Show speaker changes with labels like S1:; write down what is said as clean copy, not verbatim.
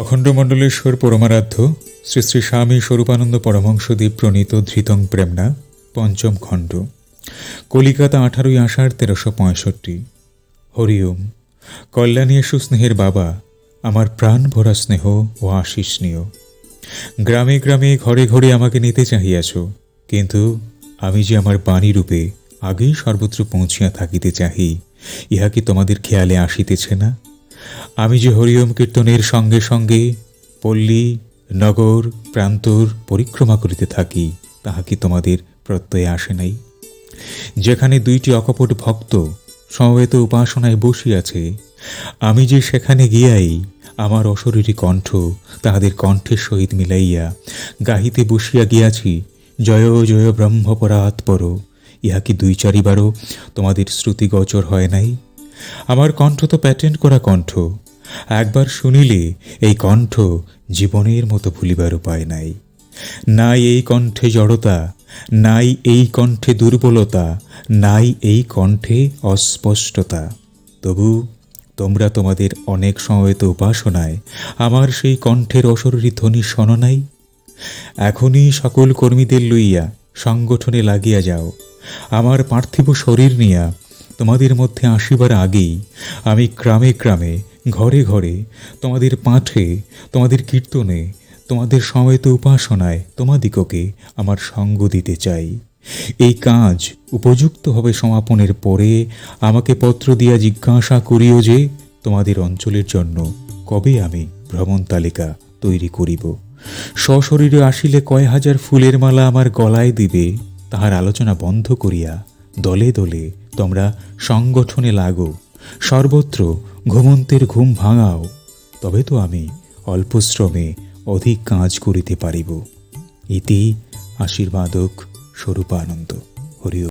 S1: অখণ্ড মণ্ডলেশ্বর পরমারাধ্য শ্রী শ্রী স্বামী স্বরূপানন্দ পরমহংসদেব প্রণীত ধৃতং প্রেমনা পঞ্চম খণ্ড, কলিকাতা 18ই আষাঢ় 1365। হরি ওম। কল্যাণী এসু স্নেহের বাবা, আমার প্রাণ ভরা স্নেহ ও আশিস নিও। গ্রামে গ্রামে ঘরে ঘরে আমাকে নিতে চাহিয়াছ, কিন্তু আমি যে আমার বাণী রূপে আগেই সর্বত্র পৌঁছিয়া থাকিতে চাহি, ইহা কি তোমাদের খেয়ালে আসিতেছে না? আমি যে হরিওম কীর্তনের সঙ্গে সঙ্গে পল্লী নগর প্রান্তর পরিক্রমা করিতে থাকি, তাহা কি তোমাদের প্রত্যয়ে আসে নাই? যেখানে দুইটি অকপট ভক্ত সমবেত উপাসনায় বসিয়াছে, আমি যে সেখানে গিয়াই আমার অশরীরী কণ্ঠ তাহাদের কণ্ঠের সহিত মিলাইয়া গাহিতে বসিয়া গিয়াছি, জয় জয় ব্রহ্মপরাৎপর। ইহা কি 2-4বারও তোমাদের শ্রুতিগোচর হয় নাই? আমার কণ্ঠ তো প্যাটেন্ট করা কণ্ঠ, একবার শুনিলে এই কণ্ঠ জীবনের মতো ভুলিবার উপায় নাই। নাই এই কণ্ঠে জড়তা, নাই এই কণ্ঠে দুর্বলতা, নাই এই কণ্ঠে অস্পষ্টতা। তবু তোমরা তোমাদের অনেক সমবেত উপাসনায় আমার সেই কণ্ঠের অশরীরী ধ্বনি শোনো নাই। এখনই সকল কর্মীদের লইয়া সংগঠনে লাগিয়া যাও। আমার পার্থিব শরীর নিয়া তোমাদের মধ্যে আসিবার আগেই আমি গ্রামে গ্রামে ঘরে ঘরে তোমাদের পাঠে, তোমাদের কীর্তনে, তোমাদের সমবেত উপাসনায় তোমাদিগকে আমার সঙ্গ দিতে চাই। এই কাজ উপযুক্তভাবে সমাপনের পরে আমাকে পত্র দিয়া জিজ্ঞাসা করিও যে তোমাদের অঞ্চলের জন্য কবে আমি ভ্রমণ তালিকা তৈরি করিব। সশরীরে আসিলে কয় হাজার ফুলের মালা আমার গলায় দিবে, তাহার আলোচনা বন্ধ করিয়া দলে দলে তোমরা সংগঠনে লাগো, সর্বত্র ঘুমন্তের ঘুম ভাঙাও, তবে তো আমি অল্প শ্রমে অধিক কাজ করিতে পারিব। ইতি আশীর্বাদক স্বরূপানন্দ। হরি ওম।